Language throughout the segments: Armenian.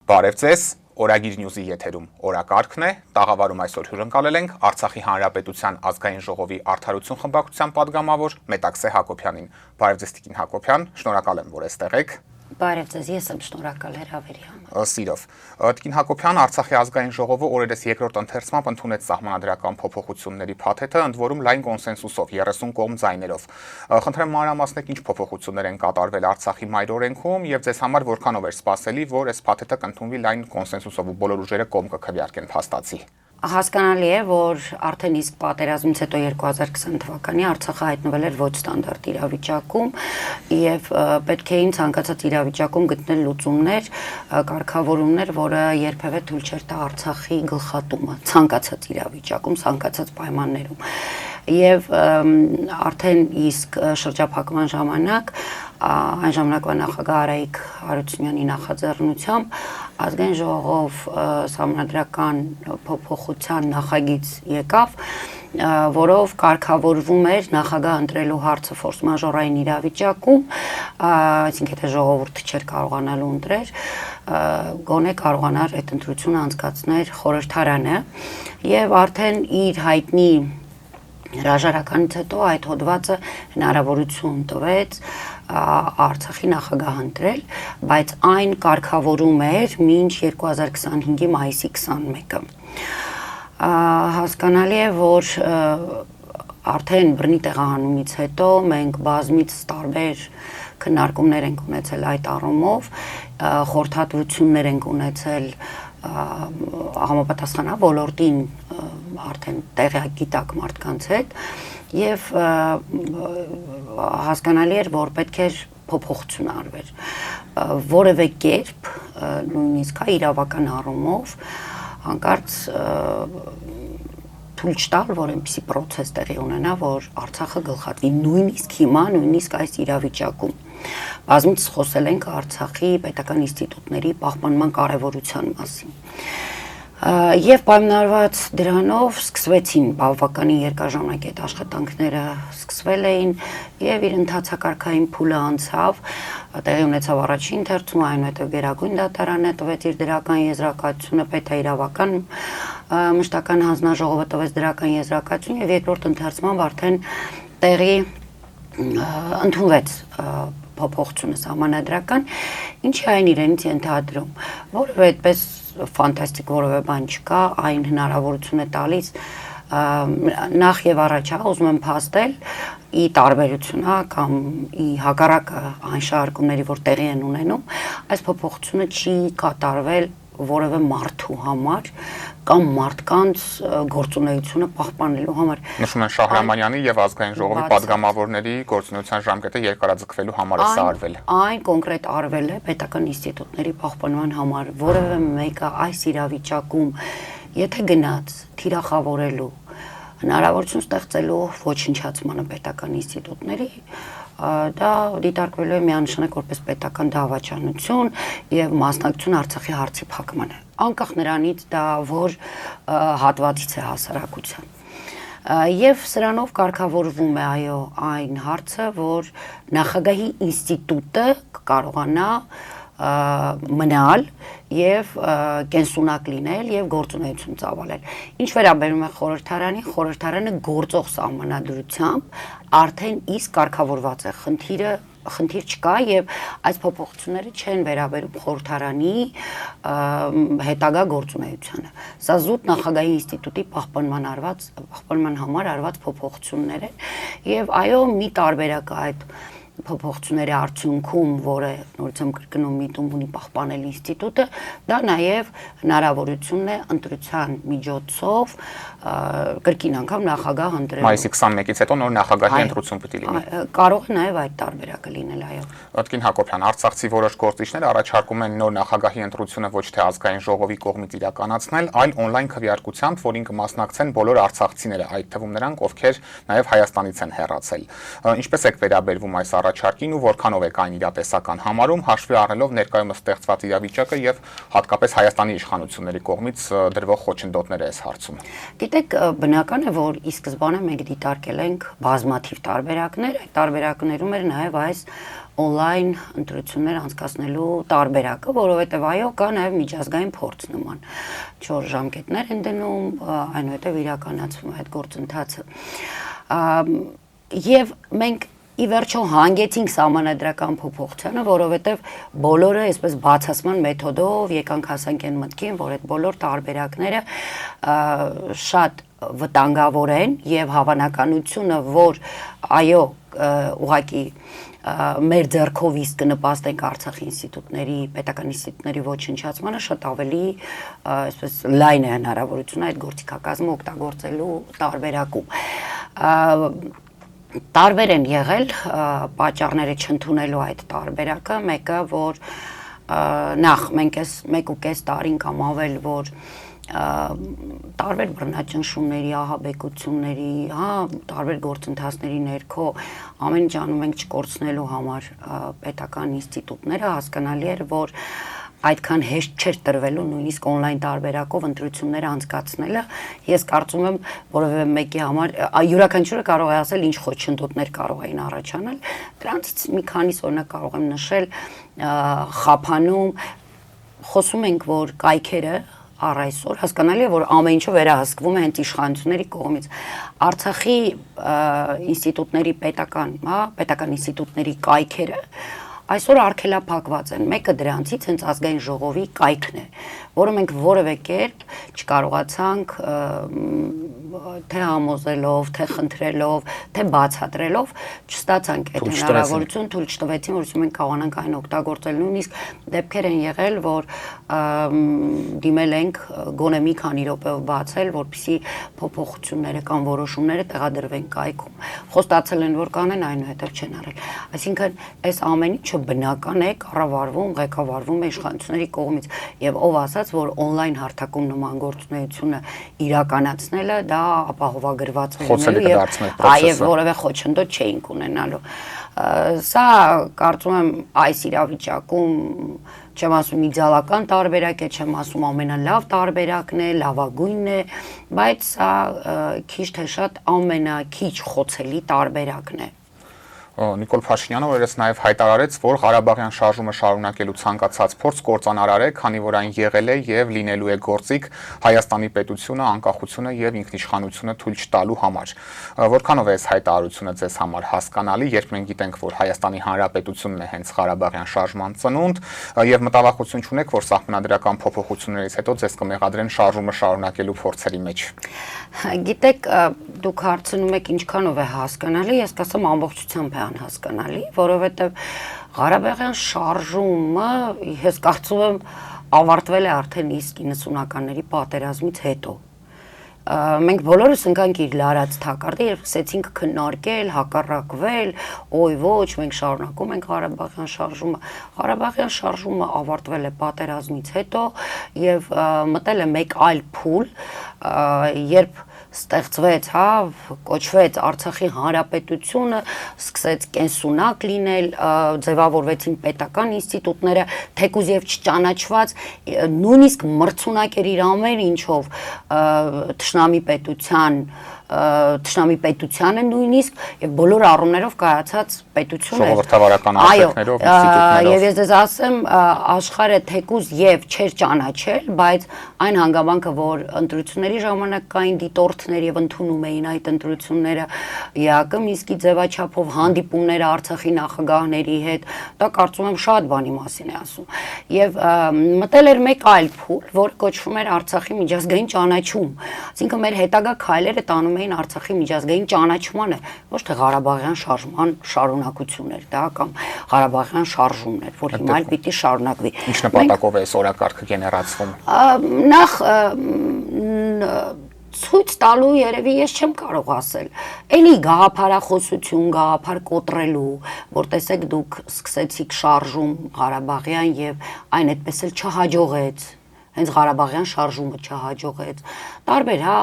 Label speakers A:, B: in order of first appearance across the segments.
A: Բարև ձեզ, Օրագիր նյուզի եթերում օրակարգն է, տաղավարում այսօր հյուրընկալել ենք Արցախի Հանրապետության ազգային ժողովի արդարություն խմբակցության պատգամավոր Մետաքսե Հակոբյանին։ Բարև ձեզ Տիկին Հակոբյան, շնորհակալ եմ, որ այստեղ եք։
B: Բարև ձեզ, ես եմ շնորհակալ հրավերի համար։
A: Սիրով։ Տիկին Հակոբյան, Արցախի ազգային ժողովը օրերս երկրորդ ընթերցմամբ ընդունեց սահմանադրական փոփոխությունների փաթեթը, ընդ որում լայն կոնսենսուսով 30 կողմ ձայներով։ Խնդրեմ մանրամասնեք ինչ փոփոխություններ են կատարվել Արցախի մայրօրենքում եւ ձեզ համար որքանով էր սպասելի, որ այս փաթեթը կընդունվի լայն կոնսենսուսով ու բոլոր ուժերը կողմ կքվեարկեն փաստացի։
B: Հասկանալի է, որ արդեն իսկ պատերազմից հետո 2020 թվականի Արցախը հայտնվել էր ոչ ստանդարտ իրավիճակում եւ պետք է ցանկացած իրավիճակում գտնել լուծումներ, կարգավորումներ, որը երբևէ թույլ չէր տա Արցախի գլխատումը ցանկացած իրավիճակում, ցանկացած պայմաններում։ Եվ արդեն իսկ շրջափակման ժամանակ այն ժամանակվա նախագահ Արայիկ Հարությունյանի նախաձեռնությամբ ազգային ժողով սահմանադրական փոփոխության նախագիծ եկավ, որով կարգավորվում էր նախագահ ընտրելու հարցը ֆորս մաժորային իրավիճակում, այսինքն եթե ժողովուրդը չէր կարողանալու ընտրել, գոնե կարողանար այդ ընտրությունը անցկացնել խորհրդարանը, եւ արդեն իր հայտնի հրաժարականից հետո այդ հոդվածը հնարավորություն տվեց Արցախի նախագահ ընտրել, բայց այն կարգավորում էր մինչ 2025-ի մայիսի 21-ը։ Հասկանալի է, որ արդեն բռնի տեղահանումից հետո մենք բազմից տարբեր քննարկումներ ենք ունեցել այդ առումով, խորհրդատվություններ ենք ունեցել համապատասխանա ոլորտին արդեն տեղյակ մարդկանց հետ եւ հասկանալի էր, որ պետք էր փոփոխություն արվեր որևէ կերպ նույնիսկ իրավական առումով հանկարծ թույլ չտալ, որ այնպիսի process տեղի ունենա, որ Արցախը գլխատվի նույնիսկ հիմա, նույնիսկ այս իրավիճակում։ Բազմից խոսել ենք Արցախի պետական ինստիտուտների պահպանման կարևորության մասին։ Եվ պայմանավորված դրանով սկսվեցին բավականին երկարաժամկետ այդ աշխատանքները սկսվել էին եւ իր ընթացակարգային փուլը անցավ, տեղի ունեցավ առաջին ընթերցումը, այնուհետեւ Գերագույն դատարանը տվեց իր դրական եզրակացությունը, պետաիրավական մշտական հանձնաժողովը տվեց դրական եզրակացություն եւ երկրորդ ընթերցմամբ արդեն տեղի ընդունվեց փոփոխությունը սահմանադրական, ինչի այն իրենից ենթադրում, որովհետեւ այդպես ֆանտաստիկ որևէ բան չկա, այն հնարավորություն է տալիս նախ եւ առաջ ուզում եմ փաստել ի տարբերություն կամ ի հակառակը այն շարժումների, որ տեղի են ունենում, այս փոփոխությունը չի կատարվել որևէ մարդու համար կամ մարդկանց գործունեությունը պահպանելու համար։
A: Նշում են Շահրամանյանի եւ ազգային ժողովի падգամավորների գործունեության ժամկետը երկարաձգվելու համար է սա արվել։
B: Այն կոնկրետ արվել է պետական ինստիտուտների պահպանման համար, որևէ մեկը այս իրավիճակում եթե գնաց թիրախավորելու հնարավորություն ստեղծելու ոչնչացմանը պետական ինստիտուտների, դա դիտարկվելու է միանշանակ որպես պետական դավաճանություն եւ մասնակցություն Արցախի հարցի փակմանը։ Անկախ նրանից դա որ հատվածից է հասարակության։ Եվ սրանով կարգավորվում է այո այն հարցը, որ նախագահի ինստիտուտը կարողանա մնալ եւ կենսունակ լինել եւ գործունեություն ծավալել։ Ինչ վերաբերում է խորհրդարանը գործող սահմանադրությամբ արդեն իսկ կարգավորված է խնդիր չկա եւ այս փոփոխությունները չեն վերաբերում խորհրդարանի հետագա գործունեությանը։ Սա զուտ նախագահի ինստիտուտի պահպանման համար արված փոփոխություններ են եւ այո մի տարբերակ է այդ փոփոխությունների արդյունքում, որը նորից եմ կրկնում միտում ունի պահպանել ինստիտուտը, դա նաև հնարավորությունն է ընտրության միջոցով կրկին անգամ նախագահ ընտրել։
A: Մայիսի 21-ից հետո նոր նախագահի ընտրություն պետք է լինի։
B: Կարող է նաև այդ տարբերակը լինել, այո։
A: Տիկին Հակոբյան, արցախցի որոշ գործիչներ առաջարկում են նոր նախագահի ընտրությունը ոչ թե ազգային ժողովի կողմից իրականացնել, այլ on-line քվեարկությամբ, որին կմասնակցեն բոլոր արցախցիները, այդ թվում նրանք, ովքեր նաև Հայաստանից են հեռացել։ Ինչպես եք վերաբերվում այս առաջարկին ու որքանով եք այն իրատեսական համարում, հաշվի առնելով ներկայումս ստեղծված իրավիճակը եւ հատկապես Հայաստանի իշխանությունների կողմից դրվող խոչընդոտները այս հարցում։
B: Գիտեք, բնական է, որ ի սկզբանե մենք դիտարկել ենք բազմաթիվ տարբերակներ, այդ տարբերակներում էր նաեւ այս on-line ընտրություններ անցկացնելու տարբերակը, որովհետև այո, կա նաև միջազգային փորձ նման 4 ժամկետներ են դնում, այնուհետև իրականացվում է այդ գործընթացը։ Եվ մենք ի վերջո հանգեցինք սահմանադրական փոփոխությանը, որովհետև բոլորը այսպես բացասման մեթոդով եկանք հասանք այն մտքին, որ այդ բոլոր տարբերակները շատ վտանգավոր են եւ հավանականությունը, որ այո, ուղղակի մեր ձեռքով իսկ կնպաստենք Արցախի ինստիտուտների, պետական ինստիտուտների ոչնչացմանը շատ ավելի այսպես լայն է հնարավորությունը այդ գործիքակազմը օգտագործելու տարբերակում։ Տարբեր են եղել պատճառները չընդունելու այդ տարբերակը, մեկը որ նախ մենք այս 1.5 տարին կամ ավել որ տարբեր բռնաճնշումների, ահաբեկությունների, տարբեր գործընթացների ներքո ամեն ինչ անում ենք չկորցնելու համար պետական ինստիտուտները, հասկանալի էր, որ այդքան հեշտ չէր տրվելու նույնիսկ on-line տարբերակով ընտրությունները անցկացնելը։ Ես կարծում եմ, որովհետև մեկի համար յուրաքանչյուրը կարող է ասել ինչ խոչընդոտներ կարող էին առաջանալ։ Դրանցից մի քանիս օրինակ կարող եմ նշել Խափանում խոսում ենք, որ կայքերը առ այսօր հասկանալի է, որ ամեն ինչը վերահսկվում է հենց իշխանությունների կողմից։ Արցախի ինստիտուտների պետական ինստիտուտների կայքերը այսօր արգելափակված են։ Մեկը դրանցից հենց ազգային ժողովի կայքն է, որը մենք որևէ կերպ չկարողացանք թե համոզելով, թե խնդրելով, թե բացատրելով չստացանք այդ հնարավորություն, թույլ չտվեցին, որովհետև մենք կարողանանք այն օգտագործել։ Նույնիսկ դեպքեր են եղել, որ դիմել ենք գոնե մի քանի րոպեով բացել, որպեսզի փոփոխությունները կամ որոշումները տեղադրվեն կայքում։ Խոստացել են, որ կանեն, այնուհետև չեն արել։ Այսինքն այս ամեն ինչը բնական է, կառավարվում, ղեկավարվում է իշխանությունների կողմից, եւ ով ասաց, որ on-line հարթակում նման գործունեությունը իրականացնելը դա ապահովագրված է լինելու եւ որևէ խոչընդոտ չէինք ունենալու։ Սա կարծում եմ այս իրավիճակում չեմ ասում իդեալական տարբերակ է, չեմ ասում ամենալավ տարբերակն է, լավագույնն է, բայց սա քիչ թե շատ ամենաքիչ խոցելի տարբերակն է։
A: Նիկոլ Փաշինյանը օրերս նաև հայտարարեց, որ Ղարաբաղյան շարժումը շարունակելու ցանկացած փորձ կործանարար է, քանի որ այն եղել է եւ լինելու է գործիք Հայաստանի պետությունը, անկախությունը եւ ինքնիշխանությունը թույլ չտալու համար։ Որքանով է այս հայտարարությունը ձեզ համար հասկանալի, երբ մենք գիտենք, որ Հայաստանի Հանրապետությունն է հենց Ղարաբաղյան շարժման ծնունդ եւ մտավախություն չունեք, որ սահմանադրական փոփոխություններից հետո ձեզ կմեղադրեն շարժումը շարունակելու փորձերի մեջ։
B: Գիտեք, դուք հարցնում եք ինչքանով է հասկանալի, ես կասեմ ամբողջությամբ է անհասկանալի, որովհետև Ղարաբաղյան շարժումը, ես կարծում եմ, ավարտվել է արդեն իսկ 90-ականների պատերազմից հետո։ Մենք բոլորս ընկանք իր լարած թակարդը եւ սկսեցինք քննարկել, հակառակվել, ոյ ոչ, մենք շարունակում ենք Ղարաբաղյան շարժումը։ Ղարաբաղյան շարժումը ավարտվել է պատերազմից հետո եւ մտել է մեկ այլ փուլ, երբ ստեղծվեց, կոչվեց Արցախի Հանրապետությունը, սկսեց կենսունակ լինել, ձևավորվեցին պետական ինստիտուտները, թեկուզ եւ չճանաչված, նույնիսկ մրցունակ էր իր ամեն ինչով թշնամի պետությանը նույնիսկ եւ բոլոր առումներով կայացած պետություն էր։
A: Ժողովրդավարական ասպեկտներով, ինստիտուտներով։
B: Եվ ես ձեզ ասեմ, աշխարհը թեկուզ եւ չէր ճանաչել, բայց այն հանգամանքը, որ ընտրությունների ժամանակ կային դիտորդներ եւ ընդունում էին այդ ընտրությունները, ԵԱԿ Մինսկի ձևաչափով հանդիպումները Արցախի նախագահների հետ, դա կարծում եմ շատ բանի մասին է ասում։ Եվ մտել էր մեկ այլ փուլ, որը կոչվում էր Արցախի միջազգային ճանաչում։ Այսինքն մեր հետագա քայլերը տանում էին Արցախի միջազգային ճանաչմանը, ոչ թե Ղարաբաղյան շարժման շարունակություններ, դա կամ Ղարաբաղյան շարժումներ, որ հիմա էլ պիտի շարունակվի։
A: Ինչ նպատակով է այս օրակարգը գեներացվում։
B: Նախ ցույց տալու երևի ես չեմ կարող ասել։ Էլի գաղափարախոսություն, գաղափար կոտրելու, որ տեսեք դուք սկսեցիք շարժում Ղարաբաղյան եւ այն այդպես էլ չհաջողեց։ հենց Ղարաբաղյան շարժումը չհաջողեց։ Տարբեր, հա,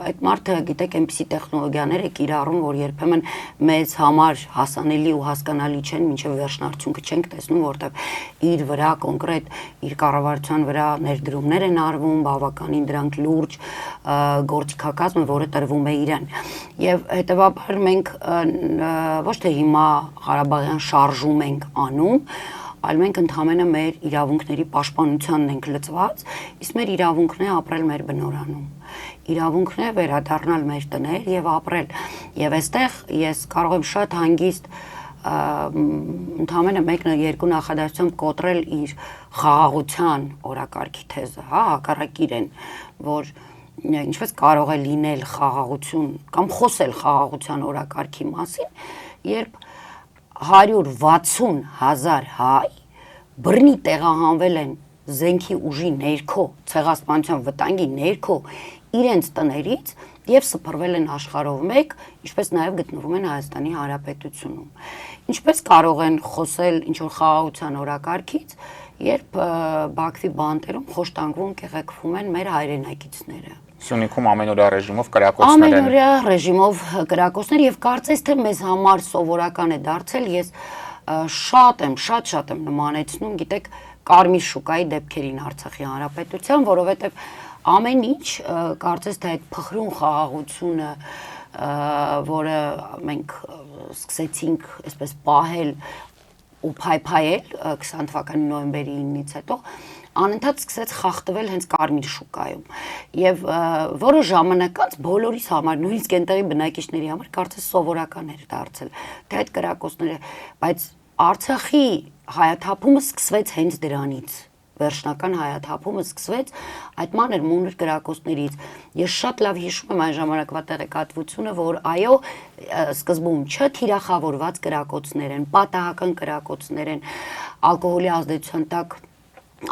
B: այդ մարդը, գիտեք, այնպիսի տեխնոլոգիաներ է կիրառում, որ երբեմն մեզ համար հասանելի ու հասկանալի չեն, մինչև վերջնարդյունքը չենք տեսնում, որտեղ իր վրա կոնկրետ իր կառավարության վրա ներդրումներ են արվում, բավականին դրանք լուրջ գործիքակազմ է, որը տրվում է իրեն։ Եվ հետևաբար մենք ոչ թե հիմա Ղարաբաղյան շարժում ենք անում, այլ մենք ընդհանրապես մեր իրավունքների պաշտպանությանն ենք լծված, իսկ մեր ինքն է ապրել մեր բնորանում։ Իրավունքն է վերադառնալ մեր տներ եւ ապրել։ Եվ այստեղ ես կարող եմ շատ հանգիստ ընդհանրապես մեկ-երկու նախադասությամբ կոտրել իր խաղաղության օրակարգի թեզը, հա, հակառակ իրեն, որ ինչպես կարող է լինել խաղաղություն կամ խոսել խաղաղության օրակարգի մասին, երբ 160,000 հայ բռնի տեղահանվել են զենքի ուժի ներքո, ցեղասպանության վտանգի ներքո իրենց տներից եւ սփռվել են աշխարհով մեկ, ինչպես նաեւ գտնվում են Հայաստանի Հանրապետությունում։ Ինչպես կարող են խոսել ինչ որ խաղաղության օրակարգից, երբ Բաքվի բանտերում խոշտանգվում, կեղեքվում են մեր հայրենակիցները։
A: Սյունիքում ամենօրյա ռեժիմով կրակոցներ են։
B: Ամենօրյա ռեժիմով կրակոցներ եւ կարծես թե մեզ համար սովորական է դարձել, ես շատ եմ նմանեցնում, գիտեք, Կարմիր շուկայի դեպքերին Արցախի Հանրապետության, որովհետեւ ամեն ինչ կարծես թե այդ փխրուն խաղաղությունը, որը մենք սկսեցինք այսպես պահել ու փայփայել 20 թվականի նոյեմբերի 9-ից հետո անընդհատ սկսեց խախտվել հենց Կարմիր շուկայում եւ որոշ ժամանակ անց բոլորիս համար, նույնիսկ այնտեղի բնակիչների համար կարծես սովորական էր դարձել թե այդ կրակոցները, բայց Արցախի հայաթափումը սկսվեց հենց դրանից, վերջնական հայաթափումը սկսվեց այդ մանր մունր կրակոցներից։ Ես շատ լավ հիշում եմ այն ժամանակվա տեղեկատվությունը, որ այո, սկզբում չթիրախավորված կրակոցներ են, պատահական կրակոցներ են, ալկոհոլի ազդեցության տակ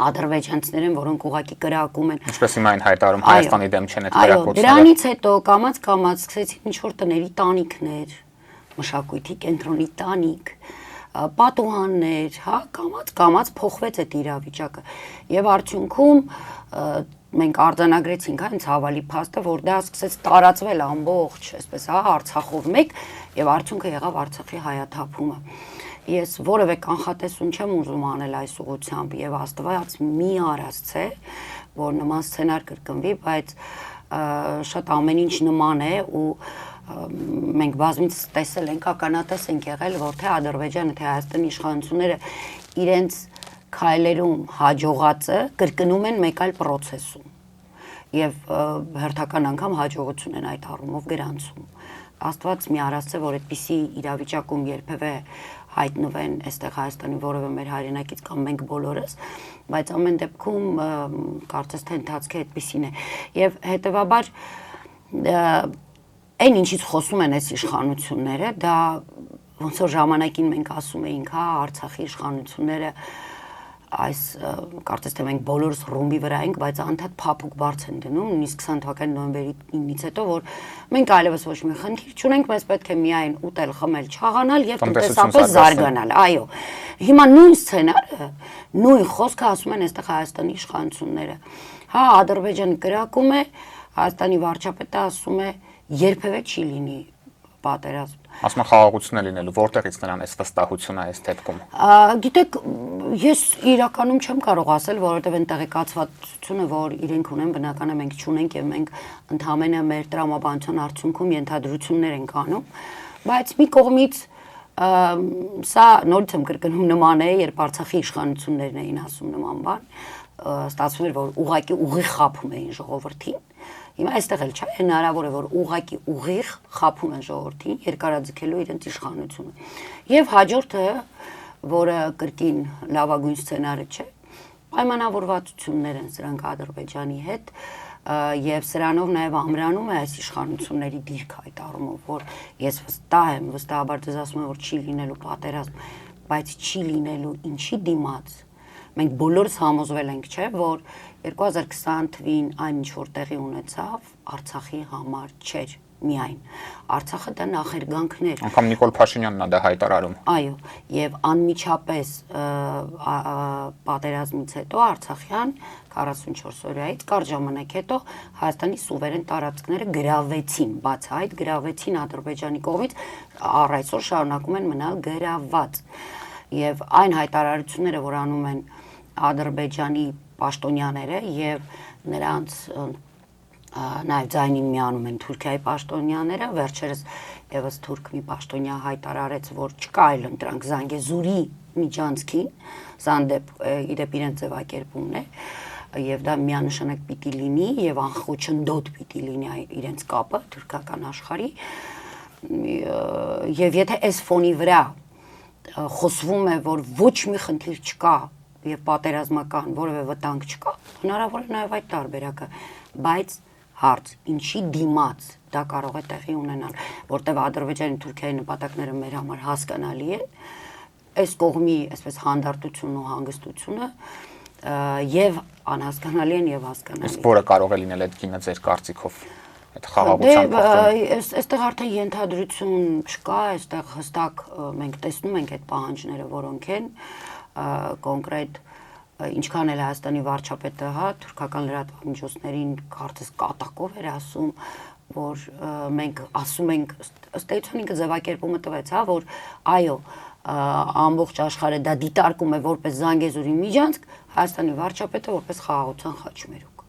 B: ադրբեջանցիներ են, որոնք ուղղակի կրակում են։
A: Ինչպես հիմա այն հայտարարում Հայաստանի դեմ չեն այդ կրակոցները։
B: Դրանից հետո կամաց սկսեցին ինչ-որ տների տանիքներ, մշակույթի կենտրոնի տանիք, պատուհաններ, հա, կամաց փոխվեց այդ իրավիճակը։ Եվ արդյունքում մենք արձանագրեցինք այն ցավալի փաստը, որ դա սկսեց տարածվել ամբողջ, այսպես, հա, Արցախով մեկ, եւ արդյունքը եղավ Արցախի հայաթափումը։ Ես որևէ կանխատեսում չեմ ուզում անել այս ուղղությամբ եւ Աստված մի արածցե, որ նման սցենար կրկնվի, բայց շատ ամեն ինչ նման է ու մենք բազմից տեսել ենք, ականատես ենք եղել, որ թե Ադրբեջանը, թե Հայաստանի իշխանությունները իրենց քայլերում հաջողածը կրկնում են մեկ այլ process-ում եւ հերթական անգամ հաջողություն են այդ առումով գրանցում։ Աստված մի արածցե, որ այդպիսի իրավիճակում երբևէ հայտնվեն այստեղ Հայաստանի որևէ մեր հայրենակից կամ մենք բոլորս, բայց ամեն դեպքում կարծես թե ընթացքը այդպիսին է։ Եվ հետեւաբար այն ինչից խոսում են այս իշխանությունները, դա ոնց որ ժամանակին մենք ասում էինք, հա, Արցախի իշխանությունները այս կարծես թե մենք բոլորս ռումբի վրա ենք, բայց անդադ փափուկ բարձ են դնում, նույնիսկ 20 թվականի նոյեմբերի 9-ից հետո, որ մենք այլևս ոչ մի խնդիր չունենք, մեզ պետք է միայն ուտել, խմել, չաղանալ եւ տնտեսապես զարգանալ։ Այո։ Հիմա նույն սցենարը, նույն խոսքը ասում են այստեղ Հայաստանի իշխանությունները։ Հա, Ադրբեջանը կրակում է, Հայաստանի վարչապետը ասում է երբևէ չի լինի պատերազմ։
A: Ասում են խաղաղություն է լինելու, որտեղից նրան այս վստահությունը այս դեպքում։
B: Գիտեք, ես իրականում չեմ կարող ասել, որովհետև այն տեղեկացվածությունը, որ իրենք ունեն, բնական է մենք չունենք եւ մենք ընդհանրապես մեր տրամաբանության արդյունքում ենթադրություններ ենք անում, բայց մի կողմից սա նորից եմ կրկնում նման է, երբ Արցախի իշխանություններն էին ասում նման բան, ստացվում էր, որ ուղղակի ուղիղ խափում էին ժողովրդին։ Հիմա այստեղ էլ չէ, հնարավոր է, որ ուղղակի ուղիղ խափում են ժողովրդին, երկարաձգելու իրենց իշխանությունը։ Եվ հաջորդը, որը կրկին լավագույն սցենարը չէ, պայմանավորվածություններ են սրանք Ադրբեջանի հետ, եւ սրանով նաեւ ամրանում է այս իշխանությունների դիրքը այդ առումով, որ ես վստահ եմ, վստահաբար դες ասում եմ, որ չի լինելու պատերազմ, բայց չի լինելու ինչի դիմաց։ Մենք բոլորս համոզվել ենք, չէ, որ 2020 թվին այն ինչ որ տեղի ունեցավ Արցախի համար չէր։ միայն։ Արցախը դա նախերգանքներ։
A: Անգամ Նիկոլ Փաշինյանն է դա հայտարարում։
B: Այո, եւ անմիջապես պատերազմից հետո Արցախյան 44 օրյայից կարճ ժամանակ հետո Հայաստանի սուվերեն տարածքները գրավեցին, բաց այդ գրավեցին Ադրբեջանի կողմից, առ այսօր շարունակում են մնալ գրաված։ Եվ այն հայտարարությունները, որ անում են Ադրբեջանի պաշտոնյաները եւ նրանց նաև ձայնին միանում են Թուրքիայի պաշտոնյաները, վերջերս եւս թուրք մի պաշտոնյա հայտարարեց, որ չկա այլ ընտրանք Զանգեզուրի միջանցքին, սանդեպ իդեպ իրենց ձևակերպումն է, եւ դա միանշանակ պիտի լինի եւ անխոչնդոտ պիտի լինի իրենց կապը թուրքական աշխարհի, եւ եթե այս ֆոնի վրա խոսվում է, որ ոչ մի խնդիր չկա եւ պատերազմական որևէ վտանգ չկա, հնարավոր է նաեւ այդ տարբերակը, բայց հարց, ինչի դիմաց դա կարող է տեղի ունենալ, որտեղ Ադրբեջանի Թուրքիայի նպատակները մեր համար հասկանալի են, այս կողմի այսպես հանդարտությունն ու հանգստությունը եւ անհասկանալի են եւ հասկանալի։
A: Իսկ որը կարող է լինել այդ գինը ձեր կարծիքով այդ խաղաղության փոխում։
B: Այստեղ արդեն ենթադրություն չկա, այստեղ հստակ մենք տեսնում ենք այդ պահանջները, որոնք են կոնկրետ ինչքան էլ Հայաստանի վարչապետը թուրքական լրատվամիջոցներին կարծես կատակով էր ասում, որ մենք ասում ենք ըստ էության ինքը ձևակերպումը տվեց, որ այո, ամբողջ աշխարհը դա դիտարկում է որպես Զանգեզուրի միջանցք, Հայաստանի վարչապետը որպես խաղաղության խաչմերուկ։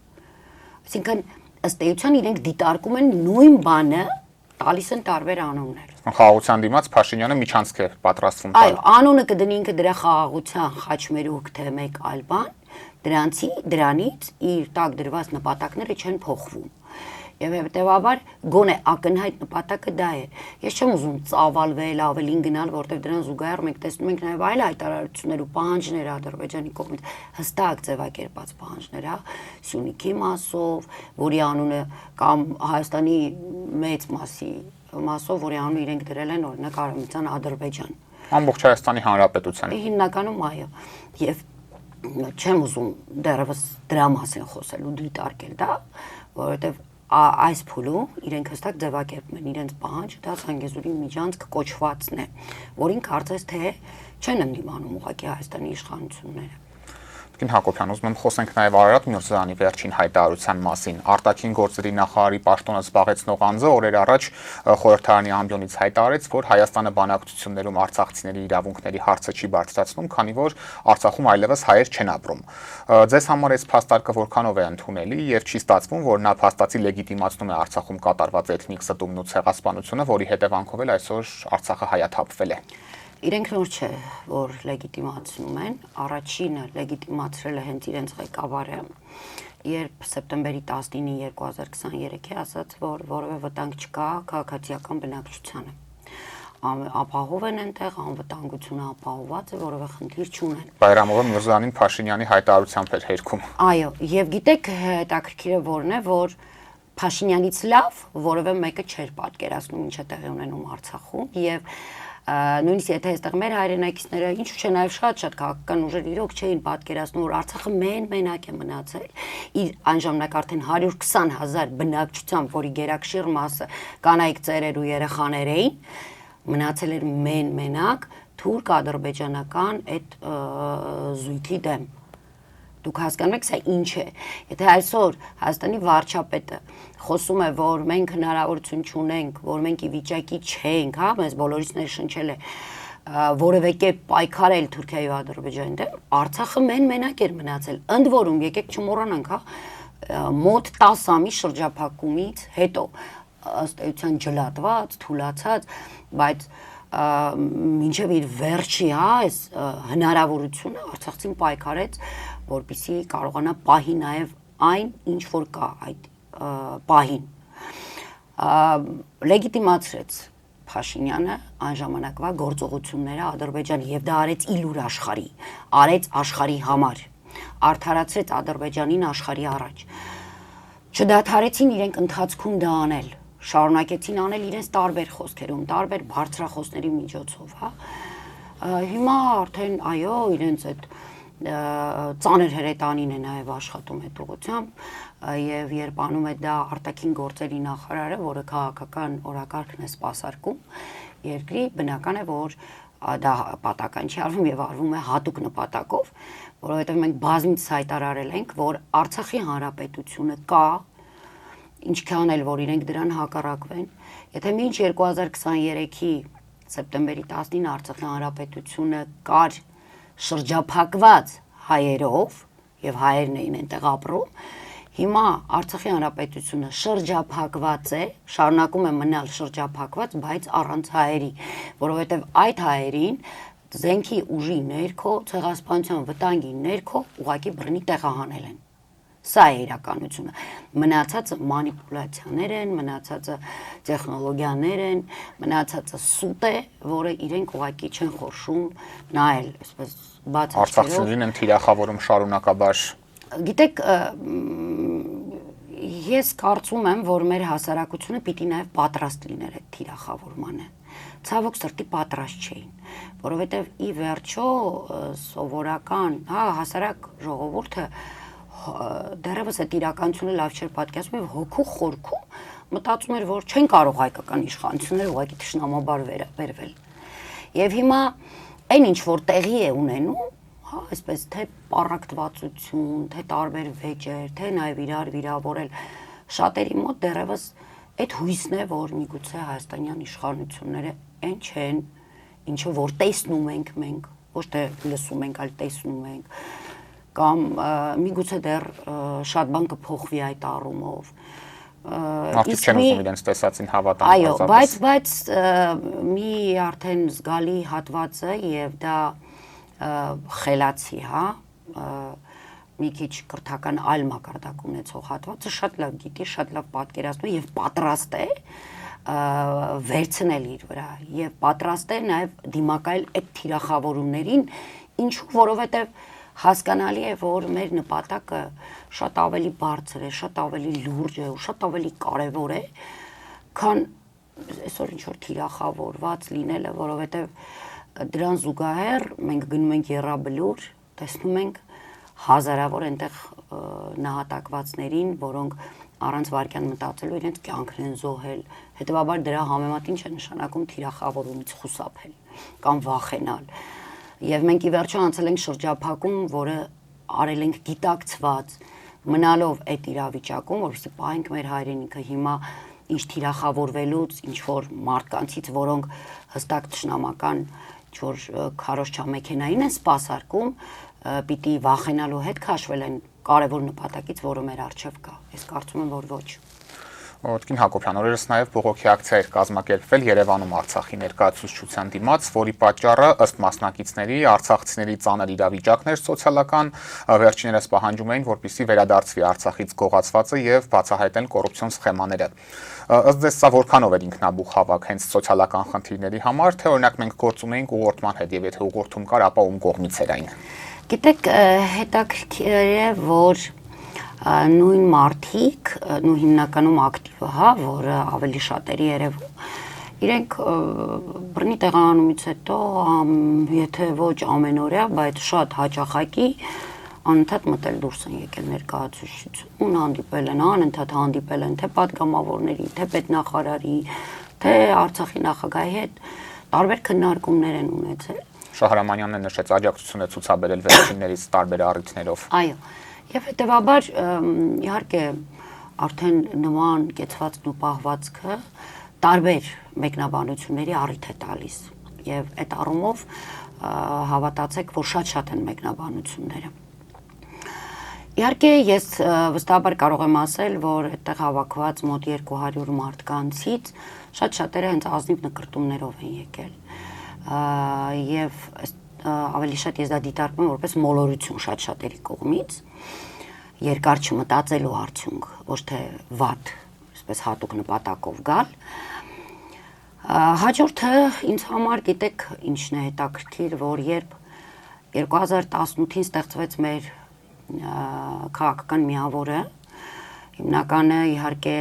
B: Այսինքն ըստ էության իրենք դիտարկում են նույն բանը, տալիս են տարբեր անուններ։
A: Խաղաղության դիմաց Փաշինյանը միջանցք է պատրաստվում տալ։
B: Այո, անունը կդնի ինքը դրա խաղաղության խաչմերուկ թե մեկ այլ բան, դրանից իր տակ դրված նպատակները չեն փոխվում։ Եվ հետեւաբար գոնե ակնհայտ նպատակը դա է։ Ես չեմ ուզում ծավալվել, ավելին գնալ, որտեղ դրան զուգահեռ մենք տեսնում ենք նաև այլ հայտարարություններ ու պահանջներ Ադրբեջանի կողմից, հստակ ձևակերպած պահանջներ, Սյունիքի մասով, որի անունը կամ Հայաստանի մեծ մասով, որի անունը իրենք դրել են օրինակ Արևմտյան Ադրբեջան։
A: Ամբողջ Հայաստանի Հանրապետության։
B: Հիմնականում այո։ Եվ չեմ ուզում դեռևս դրա մասին խոսել ու դիտարկել դա, որովհետև այս փուլում իրենք հստակ ձևակերպում են իրենց պահանջը, դա Զանգեզուրի միջանցք կոչվածն է, որին կարծես թե չեն ընդդիմանում ուղղակի Հայաստանի իշխանությունները։
A: Տիկին Հակոբյան, ուզում եմ խոսենք նաև Արարատ Միրզոյանի վերջին հայտարարության մասին։ Արտաքին գործերի նախարարի պաշտոնը զբաղեցնող անձը օրեր առաջ խորհրդարանի ամբիոնից հայտարարեց, որ Հայաստանը բանակցություններում արցախցիների իրավունքների հարցը չի բարձրացնում, քանի որ Արցախում այլևս հայեր չեն ապրում։ Ձեզ համար այս փաստարկը որքանով է ընդունելի եւ չի ստացվում, որ նա փաստացի լեգիտիմացնում է Արցախում կատարված էթնիկ ստումն ու ցեղասպանությունը, որի հետևանքով էլ այսօր Արցախը հայաթափվել է։
B: Իրենք նոր չէ, որ լեգիտիմացնում են, առաջինը լեգիտիմացրել է հենց իրենց ղեկավարը, երբ սեպտեմբերի 19-ի 2023-ի ասաց, որ որևէ վտանգ չկա քաղաքացիական բնակչությանը։ Ապահով են այնտեղ, անվտանգությունը ապահովված է, որևէ խնդիր չունեն։
A: Բայրամովը Միրզոյանին Փաշինյանի հայտարարությամբ էր հերքում։
B: Այո, եւ գիտեք հետաքրքիրը որն է, որ Փաշինյանից լավ որևէ մեկը չէր պատկերացնում ինչ է տեղի ունենում Արցախում եւ նույնիսկ եթե այստեղ մեր հայրենակիցները ինչու՞ չէ նաև շատ քաղաքական ուժեր իրոք չէին պատկերացնում, որ Արցախը մենակ է մնացել իր այն ժամանակ արդեն 120,000 բնակչությամբ, որի գերակշիռ մասը կանայք, ծերեր ու երեխաներ էին, մնացել էր մենակ թուրք-ադրբեջանական այդ զույգի դեմ։ Դուք հասկանում եք, սա ինչ է։ Եթե այսօր Հայաստանի վարչապետը խոսում է, որ մենք հնարավորություն չունենք, որ մենք ի վիճակի չենք, մեզ բոլորիս ներշնչել է որևէ կերպ պայքարել Թուրքիայի ու Ադրբեջանի դեմ, Արցախը մենակ էր մնացել։ Ընդ որում, եկեք չմոռանանք, մոտ 10 ամիս շրջափակումից հետո ըստ էության ջլատված, թուլացած, բայց մինչև իր վերջի այս հնարավորությունը Արցախցին պայքարեց, որպեսզի կարողանա պահի նաև այն, ինչ որ կա այդ պահին։ Լեգիտիմացրեց Փաշինյանը այն ժամանակվա գործողությունները Ադրբեջանի եւ դա արեց իլուր աշխարհի, արեց աշխարհի համար, արդարացրեց Ադրբեջանին աշխարհի առաջ։ Չդադարեցին իրենք ընթացքում դա անել, շարունակեցին անել իրենց տարբեր խոսքերում, տարբեր բարձրախոսների միջոցով, Հիմա արդեն այո, իրենց այդ ծանր հրետանին է նաև աշխատում այդ ուղղությամբ եւ երբ անում է դա արտաքին գործերի նախարարը, որը քաղաքական օրակարգն է սպասարկում երկրի, բնական է, որ դա պատական չի արվում եւ արվում է հատուկ նպատակով, որովհետեւ մենք բազմից հայտարարել ենք, որ Արցախի հանրապետությունը կա, ինչքան էլ որ իրենք դրան հակառակվեն, եթե մինչ 2023-ի սեպտեմբերի 19 Արցախի հանրապետությունը կար շրջափակված հայերով եւ հայերն էին այնտեղ ապրում, հիմա Արցախի հանրապետությունը շրջափակված է, շարունակում է մնալ շրջափակված, բայց առանց հայերի, որովհետեւ այդ հայերին զենքի ուժի ներքո, ցեղասպանության վտանգի ներքո ուղակի բռնի տեղահանել են։ Սա է իրականությունը։ Մնացածը մանիպուլյացիաներ են, մնացածը տեխնոլոգիաներ են, մնացածը սուտ է, որը իրենք ուղղակի չեն խորշում նայել, այսպես բաց
A: Արցախցիներին են թիրախավորում շարունակաբար։
B: Գիտեք, ես կարծում եմ, որ մեր հասարակությունը պիտի նաև պատրաստ լիներ այդ թիրախավորմանը։ Ցավոք սրտի պատրաստ չէին, որովհետև ի վերջո սովորական, հասարակ ժողովուրդը դեռևս այդ իրականությունը լավ չէր պատկերացնում եւ հոգու խորքում մտածում էր, որ չեն կարող հայկական իշխանությունները ուղղակի ճշնամաբար վերաբերվել։ Եվ հիմա այն ինչ որ տեղի է ունենում, այսպես թե պառակտվածություն, թե տարբեր վեճեր, թե նաեւ իրար վիրավորել, շատերի մոտ դեռևս այդ հույսն է, որ միգուցե հայաստանյան իշխանությունները այն չեն, ինչը որ տեսնում ենք մենք, ոչ թե լսում ենք, այլ տեսնում ենք, կամ միգուցե դեռ շատ բան կփոխվի այդ առումով։
A: Մարդիկ չեն ուզում իրենց տեսածին հավատալ։
B: Այո, բայց մի արդեն զգալի հատվածը եւ դա խելացի, մի քիչ կրթական այլ մակարդակ ունեցող հատվածը շատ լավ գիտի, շատ լավ պատկերացնում է եւ պատրաստ է վերցնել իր վրա եւ պատրաստ է նաեւ դիմակայել այդ թիրախավորումներին, ինչու որովհետեւ հասկանալի է, որ մեր նպատակը շատ ավելի բարձր է, շատ ավելի լուրջ է ու շատ ավելի կարևոր է, քան այսօր ինչ-որ թիրախավորված լինելը, որովհետև դրան զուգահեռ մենք գնում ենք եռաբլուր, տեսնում ենք հազարավոր այնտեղ նահատակվածներին, որոնք առանց վարքյան մտածելու իրենց կյանքն են զոհել, հետևաբար դրա համեմատ ինչ է նշանակում թիրախավորումից խուսափել կամ վախենալ։ Եվ մենք ի վերջո անցել ենք շրջափակում, որը արել ենք գիտակցված, մնալով այդ իրավիճակում, որովհետեւ պահենք մեր հայրենիքը հիմա ինչ թիրախավորվելուց, ինչ որ մարդկանցից, որոնք հստակ ճշնամական ինչ որ քարոզչա մեքենային են սպասարկում, պիտի վախենալու հետ քաշվել են կարևոր նպատակից, որը մեր առջև կա։ Ես կարծում եմ, որ ոչ։
A: Օդկին Հակոբյան, օրերս նաև բողոքի ակցիա էր կազմակերպվել Երևանում Արցախի ներկայացուցչության դիմաց, որի պատճառը ըստ մասնակիցների արցախցիների ծանր իրավիճակն էր սոցիալական, վերջիններս պահանջում էին, որպեսզի վերադարձվի Արցախից գողացվածը եւ բացահայտեն կոռուպցիոն սխեմաները։ Ըստ ձեզ սա որքանով էր ինքնաբուխ հավաք հենց սոցիալական խնդիրների համար, թե օրինակ մենք գործ ունեինք ուղղորդման հետ եւ եթե ուղղորդում կար, ապա ում կողմից էր այն։
B: Գիտեք, հետաքրքիր է, որ նույն մարդիկ, նույն հիմնականում ակտիվը, որը ավելի շատերի երևում, իրենք բռնի տեղահանումից հետո, եթե ոչ ամենօրյա, բայց շատ հաճախակի անընդհատ մտել դուրս են եկել ներկայացուցչություն, հանդիպել են, անընդհատ հանդիպել են թե պատգամավորների, թե պետնախարարի, թե Արցախի նախագահի հետ տարբեր քննարկումներ են ունեցել։
A: Շահրամանյանն նշեց աջակցություն է ցուցաբերել վերջիններից տարբեր առիթներով։
B: Այո, եւ հետեւաբար իհարկե արդեն նման կեցվածքն ու պահվածքը տարբեր մեկնաբանությունների առիթ է տալիս եւ այդ առումով հավատացեք, որ շատ են մեկնաբանությունները։ Իհարկե ես վստահաբար կարող եմ ասել, որ այդտեղ հավաքված մոտ 200 մարդկանցից շատերը հենց ազնիվ նկրտումներով են եկել եւ ավելի շատ ես դա դիտարկում եմ որպես մոլորություն շատերի կողմից, երկար չմտածելու արդյունք, ոչ թե վատ, այսպես հատուկ նպատակով գալ։ Հաջորդը ինձ համար գիտեք ինչն է հետաքրքիր, որ երբ 2018-ին ստեղծվեց մեր քաղաքական միավորը, հիմնականը իհարկե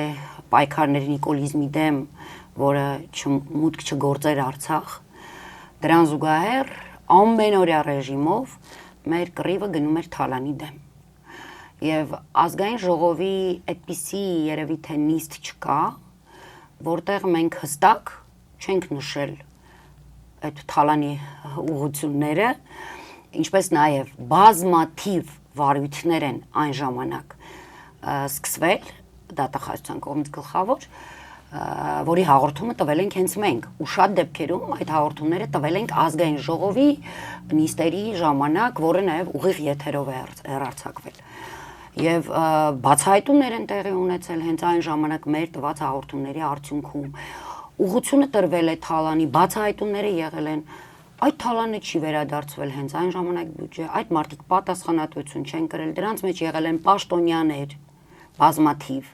B: պայքարների նիկոլիզմի դեմ, որը մուտք չգործեր Արցախ, դրան զուգահեռ ամենօրյա ռեժիմով մեր կռիվը գնում էր Թալանի դեմ։ Եվ ազգային ժողովի այդպիսի երևի թե նիստ չկա, որտեղ մենք հստակ չենք նշել այդ Թալանի ուղղությունները, ինչպես նաև բազմաթիվ վարույթներ են այն ժամանակ սկսվել դատախազության կողմից գլխավոր, որի հաղորդումը տվել ենք հենց մենք, ու շատ դեպքերում այդ հաղորդումները տվել ենք ազգային ժողովի նիստերի ժամանակ, որը նաև ուղիղ եթերով է հեռարձակվել։ Եվ բացահայտումներ են տեղի ունեցել հենց այն ժամանակ մեր տված հաղորդումների արդյունքում։ Ուղղությունը տրվել է Թալանի, բացահայտումները եղել են, այդ Թալանը չի վերադարձվել հենց այն ժամանակ բյուջե, այդ մարդիկ պատասխանատվություն չեն կրել, դրանց մեջ եղել են պաշտոնյաներ, բազմաթիվ։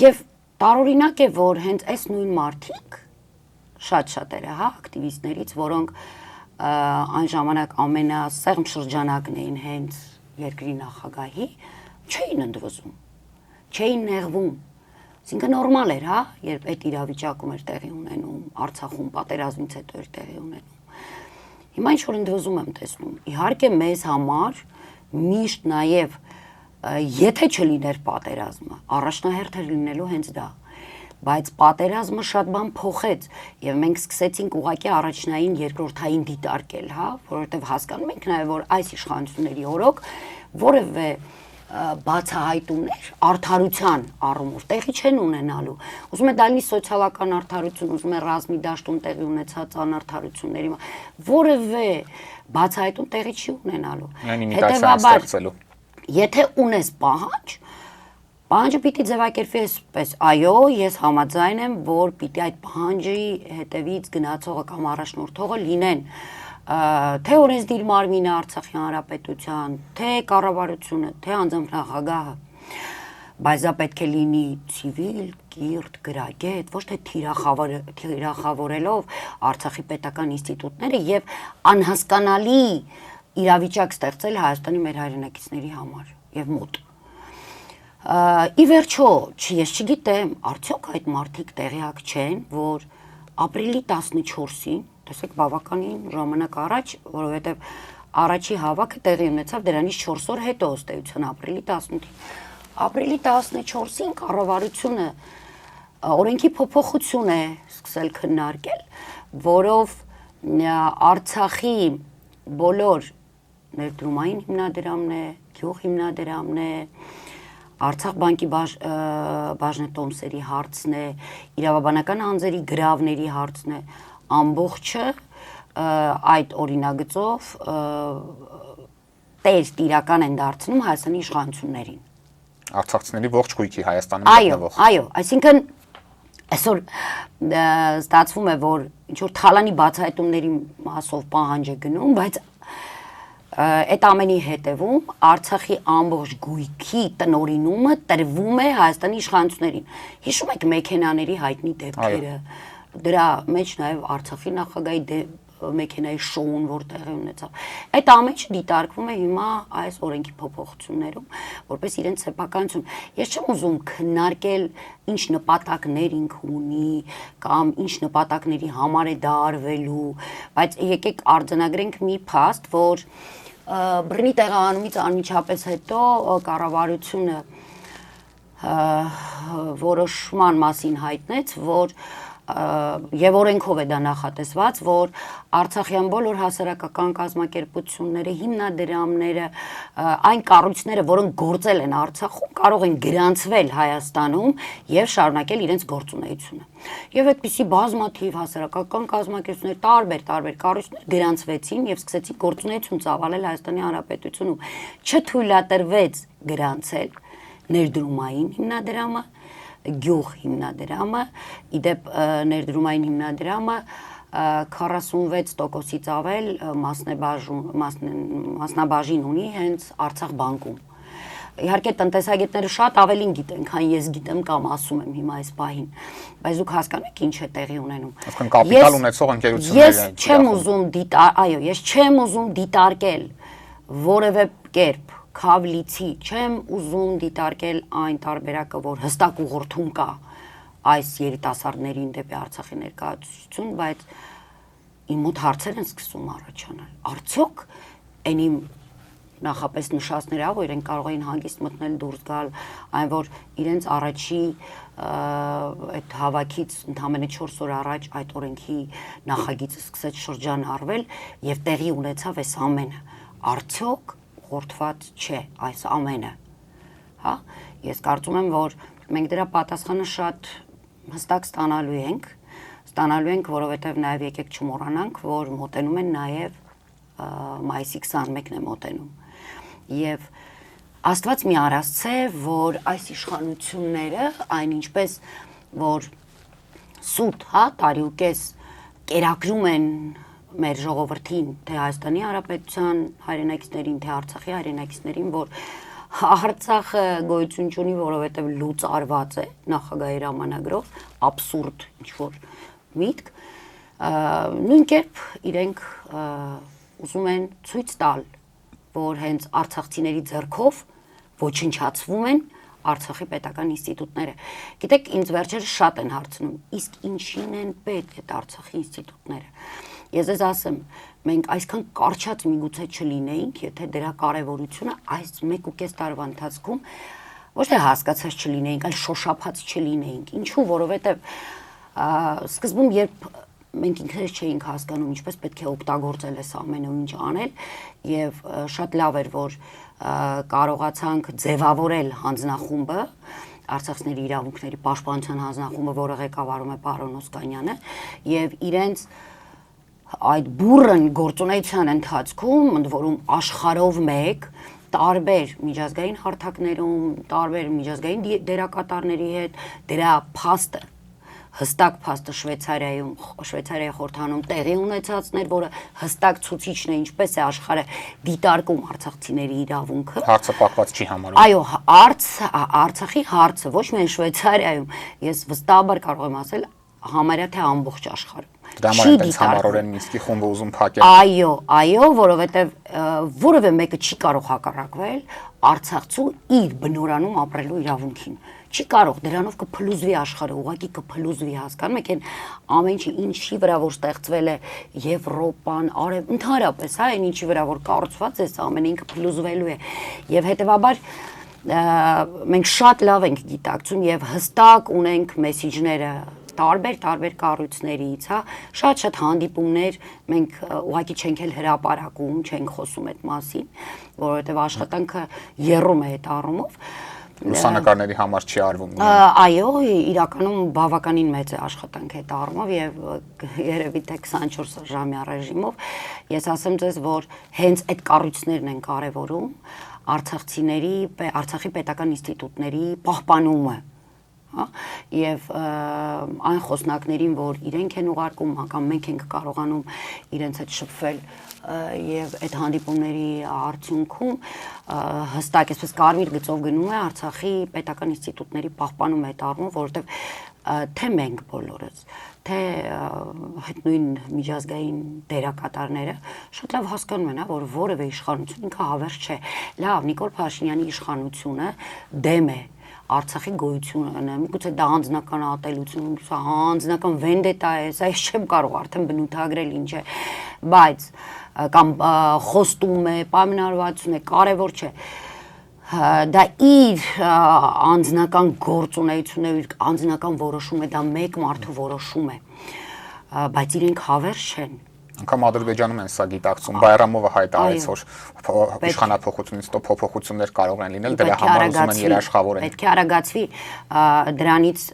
B: Եվ տարօրինակ է, որ հենց այս նույն մարդիկ, շատ-շատերը, հա, ակտիվիստներից, որոնք այն ժամանակ ամենասեղմ շրջանակն էին հենց երկրի նախագահի, չէին ընդվզում, չէին նեղվում։ Այսինքն նորմալ էր, հա, երբ այդ իրավիճակում էր տեղի ունենում, Արցախում պատերազմից հետո էր տեղի ունենում։ Հիմա ինչ որ ընդվզում եմ տեսնում։ Իհարկե մեզ համար միշտ նաև եթե չլիներ պատերազմը, առաջնահերթ էր լինելու հենց դա, բայց պատերազմը շատ բան փոխեց եւ մենք սկսեցինք ուղղակի առաջնային երկրորդային դիտարկել, հա, որովհետեւ հասկանում ենք նաեւ որ այս իշխանությունների օրոք որևէ բացահայտումներ արդարության առումով տեղի չեն ունենալու։ Ուզում է դա լինի սոցիալական արդարություն, ուզում է ռազմի դաշտում տեղի ունեցած անարդարությունների, որևէ բացահայտում տեղի չի ունենալու։
A: Հետևաբար,
B: եթե ունես պահանջը պիտի ձևակերպվի այսպես, այո, ես համաձայն եմ, որ պիտի այդ պահանջի հետևից գնացողը կամ առաջնորդողը լինեն թե օրենսդիր մարմինը Արցախի հանրապետության, թե կառավարությունը, թե անձամբ նախագահը, բայց դա պետք է լինի ցիվիլ, կիրթ, գրագետ, ոչ թե թիրախավորելով Արցախի պետական ինստիտուտները եւ անհասկանալի իրավիճակ ստեղծել Հայաստանի մեր հայրենակիցների համար եւ մոտ։ Ի վերջո, ես չգիտեմ, արդյոք այդ մարդիկ տեղյակ չեն, որ ապրիլի 14-ին, տեսեք բավականին ժամանակ առաջ, որովհետեւ առաջի հավաքը տեղի ունեցավ դրանից 4 օր հետո ըստեյության ապրիլի 18-ին։ Ապրիլի 14-ին կառավարությունը օրենքի փոփոխություն է սկսել քննարկել, որով Արցախի բոլոր ներդրումային հիմնադրամն է, գյուղ հիմնադրամն է, Արցախ բանկի բաժնետոմսերի հարցն է, իրավաբանական անձերի գրավների հարցն է, ամբողջը այդ օրինագծով տիրական են դարձնում Հայաստանի իշխանություններին։
A: Արցախցիների ողջ գույքի Հայաստանում գտնվող։
B: Այո, այսինքն այսօր ստացվում է, որ ինչ որ Թալանի բացահայտումների մասով պահանջ է գնում, բայց այդ ամենի հետևում Արցախի ամբողջ գույքի տնօրինումը տրվում է Հայաստանի իշխանություններին։ Հիշում եք մեքենաների հայտնի դեպքերը, դրա մեջ նաև Արցախի նախագահի մեքենայի շոուն, որ տեղի ունեցավ։ Այդ ամենը դիտարկվում է հիմա այս օրենքի փոփոխություններում, որպես իրենց սեփականություն։ Ես չեմ ուզում քննարկել ինչ նպատակներ ինքը ունի կամ ինչ նպատակների համար է դա արվելու, բայց եկեք արձանագրենք մի փաստ, որ բռնի տեղահանումից անմիջապես հետո կառավարությունը որոշման մասին հայտնեց, որ եւ օրենքով է դա նախատեսված, որ Արցախյան բոլոր հասարակական կազմակերպությունները, հիմնադրամները, այն կառույցները, որոնք գործել են Արցախում, կարող են գրանցվել Հայաստանում եւ շարունակել իրենց գործունեությունը։ Եվ այդպիսի բազմաթիվ հասարակական կազմակերպություններ, տարբեր կառույցներ գրանցվեցին եւ սկսեցին գործունեություն ծավալել Հայաստանի Հանրապետությունում։ Չթույլատրվեց գրանցել ներդրումային հիմնադրամը, գյուղ հիմնադրամը, իդեպ ներդրումային հիմնադրամը 46%-ից ավել մասնաբաժին ունի հենց Արցախ բանկում։ Իհարկե տնտեսագետները շատ ավելին գիտեն, քան ես գիտեմ կամ ասում եմ հիմա այս պահին, բայց դուք հասկանում եք ինչ է տեղի ունենում։
A: Այսինքն կապիտալ ունեցող ընկերությունները։
B: Ես չեմ ուզում դիտարկել որևէ կերպ քավլիցի, չեմ ուզում դիտարկել այն տարբերակը, որ հստակ ուղղորդում կա այս երիտասարդներին դեպի Արցախի ներկայացություն, բայց իմ մոտ հարցեր են սկսում առաջանալ։ Արդյոք այնի նախապես նշածներ ա, որ իրենք կարող էին հանգիստ մտնել դուրս գալ, այն որ իրենց առաջի այդ հավաքից ընդամենը 4 օր առաջ այդ օրենքի նախագիծը սկսեց շրջան արվել եւ տեղի ունեցավ այս ամենը։ Արդյոք խորթված չէ այս ամենը։ Հա, ես կարծում եմ, որ մենք դրա պատասխանը շատ հստակ ստանալու ենք, որովհետեւ նաեւ եկեք չմոռանանք, որ մոտենում են նաեւ մայիսի 21-ն է մոտենում։ Եվ Աստված մի արասցե, որ այս իշխանությունները, այն ինչպես որ սուտ, հա, տարի ու կես կերակրում են մեր ժողովրդին, թե Հայաստանի Հանրապետության հայրենակիցներին, թե Արցախի հայրենակիցներին, որ Արցախը գոյություն չունի, որովհետև լուծ արված է նախագահի հրամանագրով, աբսուրդ ինչ-որ միտք, նույն կերպ իրենք ուզում են ցույց տալ, որ հենց արցախցիների ձեռքով ոչնչացվում են Արցախի պետական ինստիտուտները։ Գիտեք, ինձ վերջերս շատ են հարցնում, իսկ ինչին են պետք այդ Արցախի ինստիտուտները։ Ես ձեզ ասեմ, մենք այսքան կարճած միգուցե չլինեինք, եթե դրա կարևորությունը այս 1.5 տարվա ընթացքում ոչ թե հասկացած չլինեինք, այլ շոշափած չլինեինք։ Ինչու, որովհետև սկզբում երբ մենք ինքներս չէինք հասկանում ինչպես պետք է օգտագործել այս ամենը ինչ անել եւ շատ լավ էր որ կարողացանք ձևավորել հանձնախումբը Արցախցիների իրավունքների պաշտպանության հանձնախումբը, որը ղեկավարում է պարոն Օսկանյանը եւ իրենց այդ բուրըն գործունեության ընթացքում ընդ որում աշխարհով մեկ տարբեր միջազգային հարթակներում, տարբեր միջազգային դերակատարների հետ դրա փաստը հստակ փաստը Շվեյցարիայի խորհրդանում տեղի ունեցածներ, որը հստակ ցուցիչն է ինչպես է աշխարհը դիտարկում արցախցիների իրավունքը։
A: Հարցը պատված չի համարում։
B: Այո, Արցախի հարցը ոչ միայն Շվեյցարիայում, ես վստահաբար կարող եմ ասել, համարյա թե ամբողջ աշխարհում։
A: Դրա համար այնպես համառորեն Մինսկի խումբը ուզում փակել։
B: Այո, որովհետև որևէ մեկը չի կարող հակառակվել Արցախցու իր բնորանում ապրելու իրավունքին։ Չի կարող, դրանով կփլուզվի աշխարհը, ուղղակի կփլուզվի, հասկանում եք, այն ամեն ինչի ինչի վրա որ ստեղծվել է Եվրոպան, արև, ընդհանրապես, հա, այն ինչի վրա որ կառուցված է, սա ամեն ինքը փլուզվելու է։ Եվ հետեւաբար մենք շատ լավ ենք գիտակցում եւ հստակ ունենք մեսիջները տարբեր կառույցներից, հա, շատ հանդիպումներ մենք ուղղակի չենք էլ հրապարակում, չենք խոսում այդ մասին, որովհետեւ աշխատանքը եռում է այդ առումով։
A: Լուսանկարների համար չի արվում։
B: Այո, իրականում բավականին մեծ է աշխատանք այդ առումով եւ երևի թե 24 ժամյա ռեժիմով ես ասեմ ձեզ, որ հենց այդ կառույցներն են կարեւորում Արցախի պետական ինստիտուտների պահպանումը, հա, եւ այն խոսնակներին, որ իրենք են ուղարկում, անգամ մենք ենք կարողանում իրենց հետ շփվել եւ այդ հանդիպումների արդյունքում հստակ այսպես կարմիր գծով գնում է Արցախի պետական ինստիտուտների պահպանումը այդ առումով, որովհետեւ թե մենք բոլորս, թե այդ նույն միջազգային դերակատարները շատ լավ հասկանում են, որ որևէ իշխանություն ինքը հավերժ չէ։ Լավ, Նիկոլ Փաշինյանի իշխանությունը դեմ է Արցախի գոյությունը, միգուցե դա անձնական ատելություն, միգուցե անձնական վենդետա է, սա ես չեմ կարող արդեն բնութագրել ինչ է, բայց կամ խոստում է, պայմանավորվածություն է, կարևոր չէ։ Դա իր անձնական գործունեությունը, իր անձնական որոշում է, դա մեկ մարդու որոշում է, բայց իրենք հավերժ չեն։
A: Անկամ Ադրբեջանում են սա գիտակցում, Բայրամովը հայտարարեց, որ իշխանափոխությունից հետո փոփոխություններ կարող են լինել, դրա համար ուզում են երաշխավորեն։
B: Պետք է արագացվի, դրանից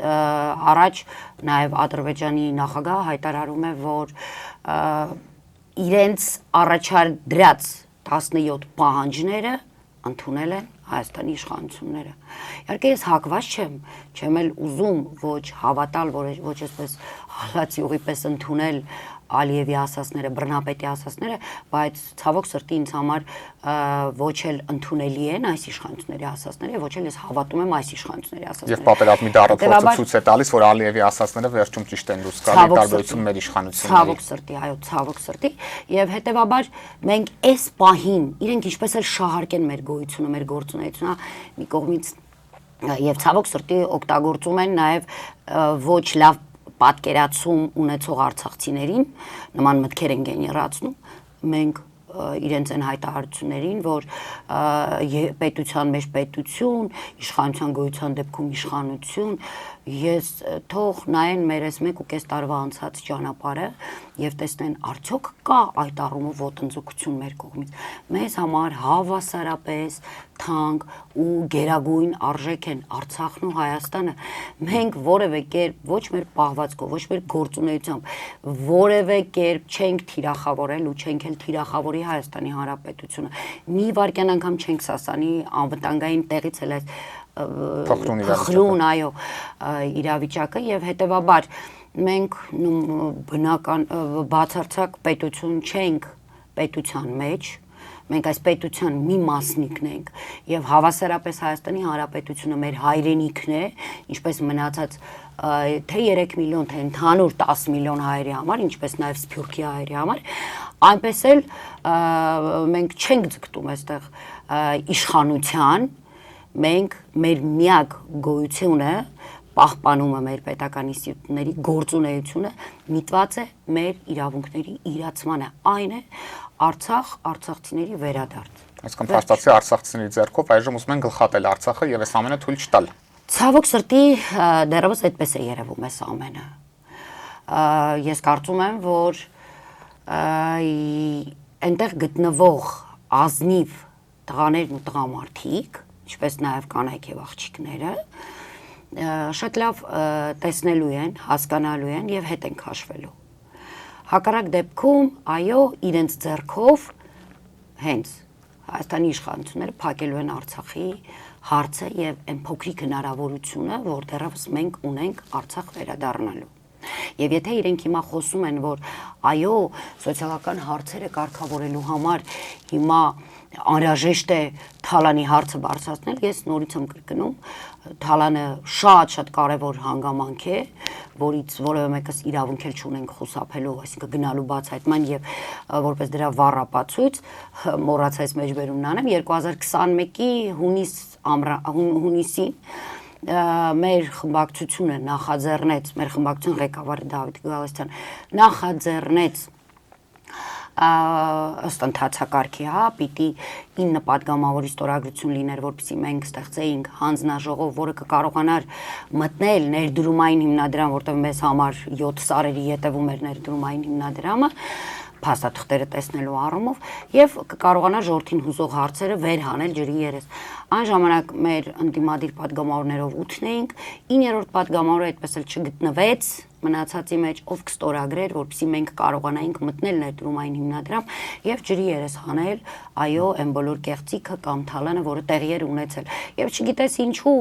B: առաջ նաև Ադրբեջանի նախագահը հայտարարում է, որ իրենց առաջադրած 17 պահանջները ընդունել են Հայաստանի իշխանությունները։ Իհարկե ես հակված չեմ էլ ուզում ոչ հավատալ, ոչ այսպես հալած յուղի պես ընդունել Ալիևի ասածները, Բռնապետի ասածները, բայց ցավոք սրտի ինձ համար ոչ էլ ընդունելի են այս իշխանությունների ասածները, ոչ էլ ես հավատում եմ այս իշխանությունների ասածներին։
A: Եվ պատերազմի դարափորձը ցույց է տալիս, որ Ալիևի ասածները վերջում ճիշտ են դուրս գալի տարբերություն մեր իշխանությունների։
B: Ցավոք սրտի, այո, ցավոք սրտի, եւ հետեւաբար մենք այս պահին իրենք ինչպես էլ շահարկեն մեր գոյությունը, մեր գործունեությունը, մի կողմից եւ ցավոք սրտի օգտագործում են նաեւ ոչ լավ պատկերացում ունեցող արցախցիներին, նման մտքեր են գեներացնում, մենք իրենց այն հայտարարություններին, որ պետության մեջ պետություն, իշխանության գոյության դեպքում իշխանություն, ես թող նայեն մեր այս 1.5 տարվա անցած ճանապարհը եւ տեսնեն արդյոք կա այդ առումով ոտնձգություն մեր կողմից։ Մեզ համար հավասարապես թանկ ու գերագույն արժեք են Արցախն ու Հայաստանը։ Մենք որևէ կերպ ոչ մեր պահվածքով, ոչ մեր գործունեությամբ որևէ կերպ չենք թիրախավորել ու չենք էլ թիրախավորի Հայաստանի Հանրապետությունը։ Մի վարքյան անգամ չենք սասանի անվտանգային տեղից էլ այս փխրուն, այո, իրավիճակը եւ հետեւաբար մենք բնական բացարձակ պետություն չենք պետության մեջ, մենք այս պետության մի մասնիկն ենք եւ հավասարապես Հայաստանի Հանրապետությունը մեր հայրենիքն է, ինչպես մնացած թե 3 միլիոն, թե ընդհանուր 10 միլիոն հայերի համար, ինչպես նաեւ Սփյուռքի հայերի համար, այնպես էլ մենք չենք ձգտում այստեղ իշխանության, մենք մեր միակ գոյությունը պահպանումը մեր պետական ինստիտուտների գործունեությունը միտված է մեր իրավունքների իրացմանը, այն է Արցախ, արցախցիների վերադարձ։
A: Այսինքն փաստացի արցախցիների ձեռքով այժմ ուզում են գլխատել Արցախը եւ այս ամենը թույլ չտալ։
B: Ցավոք սրտի դեռևս այդպես է երևում այս ամենը։ Ես կարծում եմ, որ այնտեղ գտնվող ազնիվ տղաներն ու տղամարդիկ, ինչպես նաև կանայք եւ աղջիկները, շատ լավ տեսնելու են, հասկանալու են եւ հետ են քաշվելու։ Հակառակ դեպքում, այո, իրենց ձեռքով հենց Հայաստանի իշխանությունները փակելու են Արցախի հարցը եւ այն փոքրիկ հնարավորությունը, որ դեռևս մենք ունենք Արցախ վերադառնալու։ Եվ եթե իրենք հիմա խոսում են, որ այո, սոցիալական հարցերը կարգավորելու համար հիմա անհրաժեշտ է Թալանի հարցը բարձրացնել, ես նորից եմ կրկնում, Թալանը շատ կարևոր հանգամանք է, որից որևէ մեկս իրավունք էլ չունենք խուսափելու, այսինքն գնալու բացահայտման եւ որպես դրա վառապացույց մոռացած մեջբերումն անեմ 2021-ի հունիսին մեր խմբակցությունը նախաձեռնեց, մեր խմբակցության ղեկավար Դավիթ Գալստյան նախաձեռնեց ըստ ընթացակարգի, պիտի 9 պատգամավորի ստորագրություն լիներ, որպեսզի մենք ստեղծեինք հանձնաժողով, որը կկարողանար մտնել ներդրումային հիմնադրամ, որտեղ մեզ համար 7 սարերի ետևում էր ներդրումային հիմնադրամը, փաստաթղթերը տեսնելու առումով եւ կկարողանա ժողովրդին հուզող հարցերը վերհանել ջրի երես։ Այն ժամանակ մեր ընդդիմադիր պատգամավորներով 8-ն էինք, 9-րդ պատգամավորը այդպես էլ չգտնվեց մնացածի մեջ, ով կստորագրեր, որպեսզի մենք կարողանայինք մտնել ներդրումային հիմնադրամ եւ ջրի երես հանել, այո, այն բոլոր կեղծիքը կամ թալանը, որը տեղի էր ունեցել։ Եվ չգիտես ինչու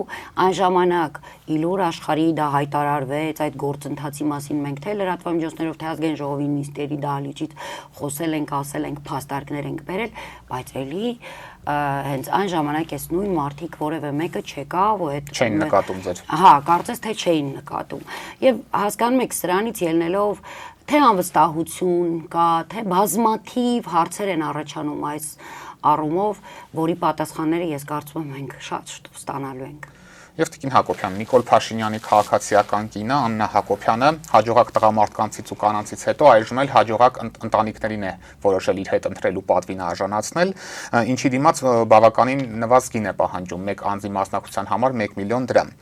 B: այն ժամանակ իլուր աշխարհի դա հայտարարվեց, այդ գործընթացի մասին մենք թե լրատվամիջոցներով, թե ազգային ժողովի նիստերի դահլիճից խոսել ենք, ասել ենք, փաստարկներ ենք բերել, բայց էլի հենց այն ժամանակ էս նույն մարդիկ որևէ մեկը չեկավ ու այդ
A: չէին նկատում ձեր։
B: Հա, կարծես թե չէին նկատում։ Եվ հասկանում եք, սրանից ելնելով թե անվստահություն կա, թե բազմաթիվ հարցեր են առաջանում այս առումով, որի պատասխանները ես կարծում եմ մենք շատ շուտ ստանալու ենք։
A: Եվ Տիկին Հակոբյան, Նիկոլ Փաշինյանի քաղաքացիական կինը Աննա Հակոբյանը հաջողակ տղամարդկանցից ու կանանցից հետո այժմ էլ հաջողակ ընտանիքներին է որոշել իր հետ ընտրելու պատվին արժանացնել, ինչի դիմաց բավականին նվազ գին է պահանջում մեկ անձի մասնակցության համար 1 միլիոն դրամ։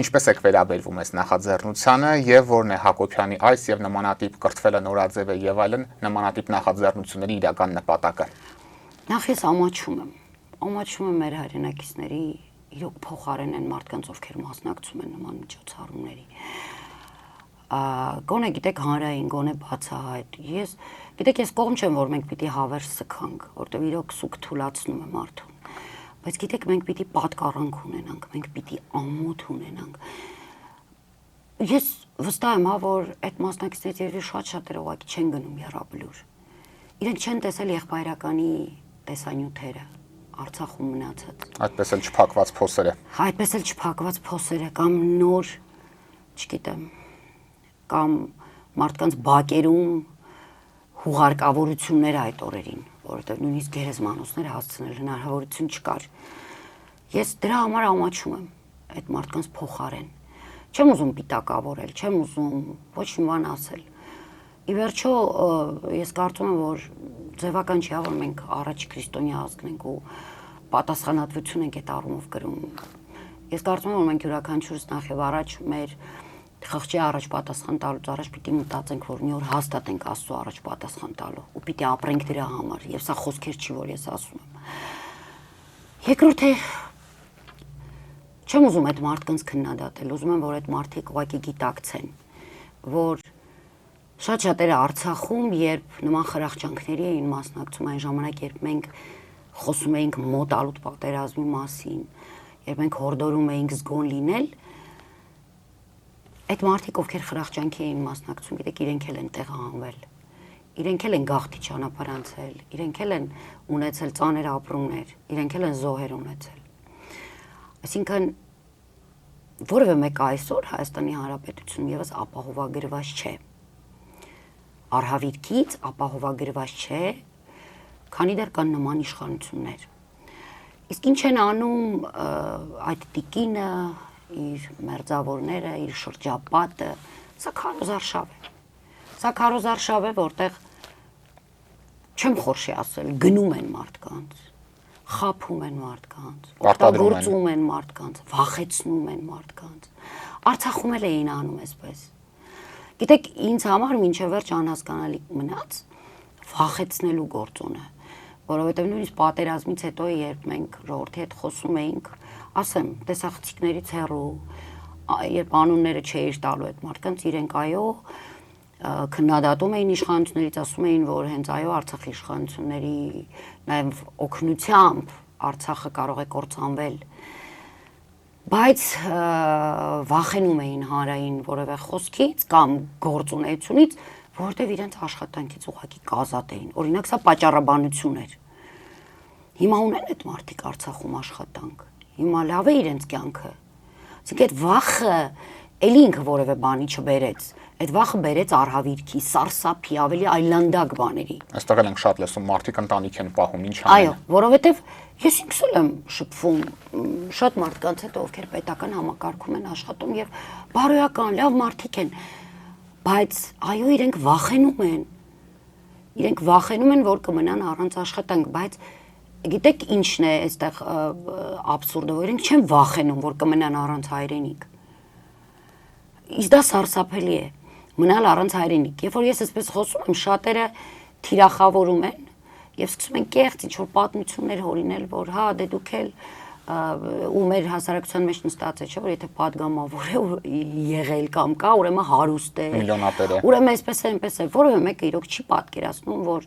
A: Ինչպես եք վերաբերվում այս նախաձեռնությանը եւ որն է Հակոբյանի այս եւ նմանատիպ կրթվելը նորաձև է եւ այլն նմանատիպ նախաձեռնությունների իրական նպատակը։
B: Նախ ես ամաչում եմ մեր հայրենակիցների իրոք փոխարեն են մարդկանց, ովքեր մասնակցում են նման միջոցառումների։ Գոնե գիտեք հանրային, գոնե բացահայտ։ Գիտեք, ես կողմ չեմ, որ մենք պիտի հավերժ սքանք, որտեղ իրոք սուկ թուլացնում է մարդուն։ Բայց գիտեք, մենք պիտի պատկառանք ունենանք, մենք պիտի ամոթ ունենանք։ Ես վստահ եմ, որ այդ մասնակիցներից երևի շատ ուղղակի չեն գնում եռաբլուր։ Իրենք չեն տեսել եղբայրականի տեսանյութերը Արցախում մնացած։
A: Այդպես էլ չփակված փոսերը։
B: Այդպես էլ չփակված փոսերը կամ նոր, չգիտեմ, կամ մարդկանց բակերում հուղարկավորությունները այդ օրերին, որովհետև նույնիսկ գերեզմանոցները հասցնել հնարավորություն չկար։ Ես դրա համար ամաչում եմ այդ մարդկանց փոխարեն։ Չեմ ուզում պիտակավորել, չեմ ուզում ոչ մի բան ասել։ Ի վերջո ես կարծում եմ, որ ձևական չի, որ մենք առաջ քրիստոնյա ազգն ենք ու պատասխանատվություն ենք այդ առումով կրում։ Ես կարծում եմ, որ մենք յուրաքանչյուրս նախ եւ առաջ մեր խղճի առաջ պատասխան տալուց առաջ պիտի մտածենք, որ մի օր հաստատ ենք Աստծո առաջ պատասխան տալու ու պիտի ապրենք դրա համար, եւ սա խոսքեր չի, որ ես ասում եմ։ Երկրորդը չեմ ուզում այդ մարդկանց քննադատել, ուզում եմ, որ այդ մարդիկ ուղղակի գիտակցեն, որ շատ շատերը Արցախում, երբ նման խրախճանքների էին մասնակցում այն ժամանակ, երբ մենք խոսում էինք մոտալուտ պատերազմի մասին, երբ մենք հորդորում էինք զգոն լինել, այդ մարդիկ, ովքեր խրախճանքի էին մասնակցում, գիտեք, իրենք էլ են տեղահանվել, իրենք էլ են գաղթի ճանապարհ անցել, իրենք էլ են ունեցել ծանր ապրումներ, իրենք էլ են զոհեր ունեցել։ Այսինքն որևէ մեկը այսօր Հայաստանի Հանրապետությունում եւս ապահովագրված չէ։ Արհավիրքից ապահովագրված չէ, քանի դեռ կան նման իշխանություններ։ Իսկ ինչ են անում այդ տիկինը, իր մերձավորները, իր շրջապատը, սա քարոզարշավ է։ Սա քարոզարշավ է, որտեղ չեմ խորշի ասել, գնում են մարդկանց, խափում են մարդկանց, օգտագործում են մարդկանց, վախեցնում են մարդկանց։ Արցախում էլ էին անում այսպես։ Գիտեք, ինձ համար մինչև վերջ անհասկանալի մնաց վախեցնելու գործոնը, որովհետև նույնիսկ պատերազմից հետո, երբ մենք ժողովրդի հետ խոսում էինք, ասեմ, տեսախցիկներից հեռու, երբ անունները չէիր տալու այդ մարդկանց, իրենք այո քննադատում էին իշխանություններից, ասում էին, որ հենց այո Արցախի իշխանությունների նաև օգնությամբ Արցախը կարող է կործանվել, բայց վախենում էին հանրային որևէ խոսքից կամ գործունեությունից, որտեղ իրենց աշխատանքից ուղղակի կազատ էին։ Օրինակ, սա պատճառաբանություն էր։ Հիմա ունեն այդ մարդիկ Արցախում աշխատանք։ Հիմա լավ է իրենց կյանքը։ Այսինքն այդ վախը էլի ինքը որևէ բանի չբերեց։ Այդ վախը բերեց արհավիրքի, սարսափի, ավելի այլանդակ բաների։
A: Այստեղ էլ ենք շատ լսում, մարդիկ ընտանիք են պահում, ինչ անեն։
B: Այո, որովհետև ես ինքս էլ եմ շփվում շատ մարդկանց հետ, ովքեր պետական համակարգում են աշխատում եւ բարոյական, լավ մարդիկ են, բայց այո, իրենք վախենում են։ Իրենք վախենում են, որ կմնան առանց աշխատանք, բայց գիտեք ինչն է այստեղ աբսուրդը, որ իրենք չեն վախենում, որ կմնան առանց հայրենիք։ Իսկ դա սարսափելի է, մնալ առանց հայրենիք։ Երբ որ ես այսպես խոսում եմ, շատերը թիրախավորում են եւ սկսում են կեղծ ինչ-որ պատմություններ հորինել, որ հա, դե դուք էլ ու մեր հասարակության մեջ նստած է, չէ՞, որ եթե падգամավոր է եղել կամ կա, ուրեմն հարուստ է,
A: միլիոնատեր է։
B: Ուրեմն այսպես է, այնպես է, որևէ մեկը իրոք չի պատկերացնում, որ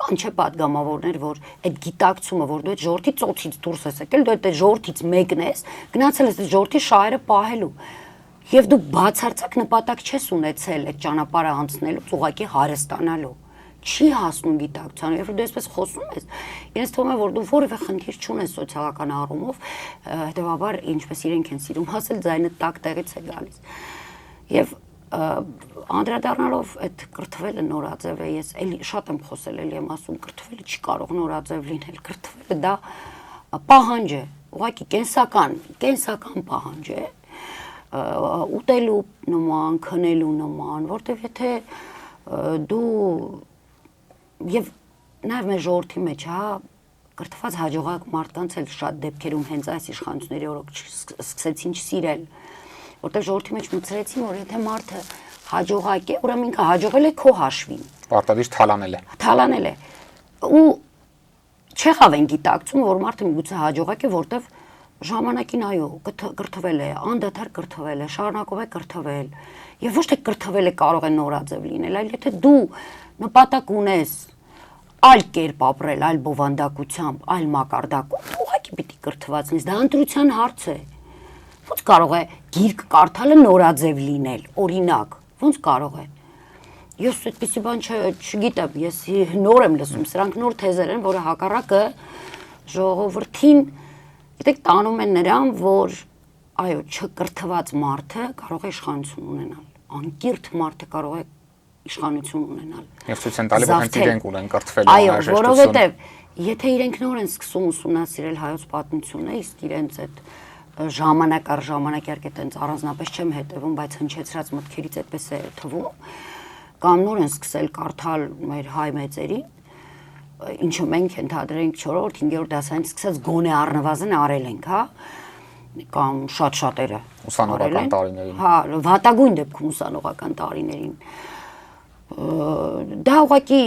B: կան չէ падգամավորներ, որ այդ գիտակցումը, որ դու այդ ժողովրդի ծոցից դուրս ես եկել, դու այդ ժողովրդից մեկն ես, գնացել ես այդ ժողովրդի շահերը պահելու։ Եվ դու բացարձակ նպատակ չես ունեցել այդ ճանապարհը անցնելուց ուղղակի հարստանալու։ Չի հասնում գիտակցությանը, երբ դու այսպես խոսում ես, ինձ թվում է, որ դու որևէ խնդիր չունես սոցիալական առումով, հետեւաբար ինչպես իրենք են սիրում ասել, ձայնը տակ տեղից է գալիս։ Եվ անդրադառնալով այդ կրթվելը նորաձև է, ես էլի շատ եմ խոսել, էլի եմ ասում, կրթվելը չի կարող նորաձև լինել, կրթվելը դա պահանջ է, ուղղակի կենսական պահանջ է։ Ուտելու նման, քնելու նման, որտեվ եթե դու եւ նաեւ մեր ժողովրդի մեջ, հա, կրթված հաջողակ մարդկանց էլ շատ դեպքերում հենց այս իշխանությունների օրոք սկսեցին չսիրել, որտեվ ժողովրդի մեջ մտցրեցին, որ եթե մարդը հաջողակ է, ուրեմն ինքը հաջողել է քո հաշվին։
A: Պարտադիր թալանել է։
B: Թալանել է։ Ու չեղավ են գիտակցում, որ մարդը միգուցե հաջողակ է, որտեվ ժամանակին այո, կրթվել է, անդադար կրթվել է, շարունակում է կրթվել։ Եվ ոչ թե կրթվել է կարող է նորաձև լինել, այլ եթե դու նպատակ ունես այլ կերպ ապրել, այլ բովանդակությամբ, այլ մակարդակում, ուղղակի պիտի կրթված լինես, դա ընտրության հարց է։ Ոնց կարող է գիրք կարդալը նորաձև լինել, օրինակ, ոնց կարող է։ Ես այդպիսի բան չգիտեմ, ես նոր եմ լսում, սրանք նոր թեզեր են, որը հակառակը ժողովրդին Գիտեք, տանում են նրան, որ այո, չկրթված մարդը կարող է իշխանություն ունենալ, անկիրթ մարդը կարող է իշխանություն ունենալ։
A: Եվ ցույց են տալի, որ հենց իրենք ունեն կրթվելու
B: Այո, որովհետև եթե իրենք նոր են սկսում ուսումնասիրել հայոց պատմությունը, իսկ իրենց այդ ժամանակ առ ժամանակ իհարկե տենց առանձնապես չեմ հետևում, բայց հնչեցրած մտքերից այդպես է թվում, կամ նոր են սկսել կարդալ մեր հայ մեծերին, ինչը մենք ընդհանրենք 4-րդ, 5-րդ դասարանից սկսած գոնե առնվազն արել ենք, հա, կամ շատ-շատերը
A: ուսանողական տարիներին։
B: Հա, վատագույն դեպքում ուսանողական տարիներին։ Դա ուղղակի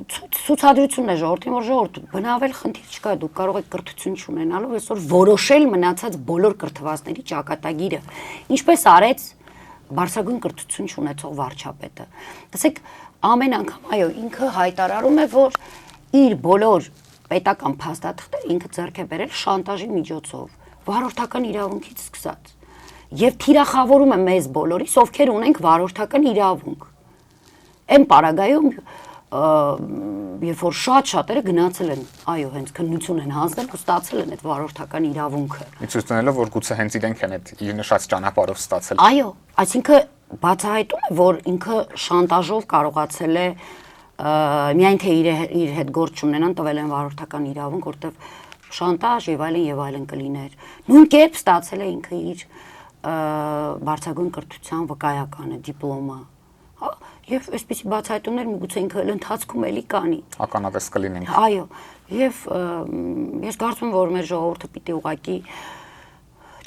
B: ցուցադրությունն է ժողովրդին, որ ժողովուրդ բնավել խնդիր չկա, դուք կարող եք կրթություն չունենալով այսօր որոշել մնացած բոլոր կրթվածների ճակատագիրը, ինչպես արեց բարձրագույն կրթություն չունեցող վարչապետը։ Տեսեք, ամեն անգամ այո, ինքը հայտարարում է, որ իր բոլոր պետական փաստաթղթերը ինքը ձեռք է բերել շանտաժի միջոցով, վարորդական իրավունքից սկսած, եւ թիրախավորում է մեզ բոլորիս, ովքեր ունենք վարորդական իրավունք։ Այն պարագայում, երբ որ շատ-շատերը գնացել են, այո, հենց քննություն են հանձնել ու ստացել են այդ վարորդական իրավունքը։
A: Ցույց տալով, որ գուցե հենց իրենք են այդ իր նշած ճանապարհով ստացել։
B: Այո, այսինքն բացահայտում է, որ ինքը շանտաժով կարողացել է միայն թե իր հետ գործ չունենան, տվել են վարորդական իրավունք, որտեղ շանտաժ եւ այլն կլիներ։ Նույն կերպ ստացել է ինքը իր բարձրագույն կրթության վկայականը, դիպլոմը, հա, եւ այսպիսի բացահայտումներ միգուցե ինքը ընթացքում էլի կանի։
A: Ականատես կլինենք։
B: Այո, եւ ես կարծում եմ, որ մեր ժողովուրդը պիտի ուղղակի,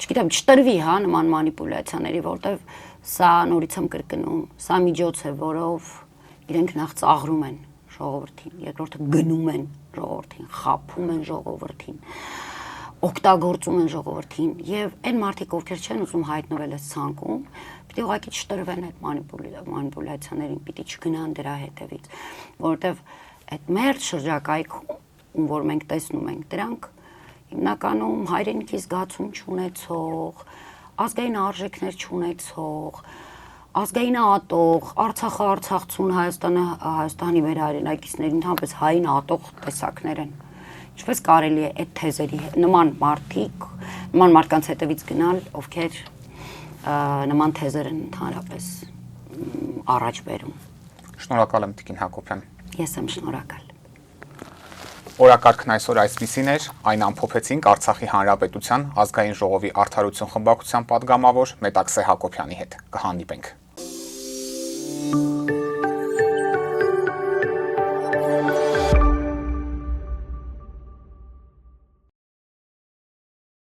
B: չգիտեմ, չտրվի, հա, նման մանիպուլյացիաների, որտեվ սա նորից եմ կրկնում, սա միջոց է, որով իրենք նախ ծաղրում են ժողովրդին, երկրորդը գնում են ժողովրդին, խաբում են ժողովրդին, օգտագործում են ժողովրդին եւ այն մարդիկ, ովքեր չեն ուզում հայտնվել այս ցանկում, պիտի ուղղակի չտրվեն այդ մանիպուլյացիաներին, պիտի չգնան դրա հետևից, որովհետեւ այդ մերձ շրջակայքում, ում որ մենք տեսնում ենք, դրանք հիմնականում հայրենիքի զգացում չունեցող, ազգային արժեքներ չունեցող, ազգային ատող, Արցախը արցախցուն, Հայաստանը Հայաստանի մեր հայրենակիցներին ընդհանրապես հային ատող տեսակներ են։ Ինչպես կարելի է այդ թեզերի նման մարդկանց հետևից գնալ, ովքեր նման թեզեր են ընդհանրապես առաջ բերում։
A: Շնորհակալ եմ Տիկին Հակոբյան։
B: Ես եմ շնորհակալ։
A: Օրակարգն այսօր այսպիսին էր, այն ամփոփեցինք Արցախի Հանրապետության ազգային ժողովի արդարություն խմբակցության պատգամավոր Մետաքսե Հակոբյանի հետ։ Կհանդիպենք։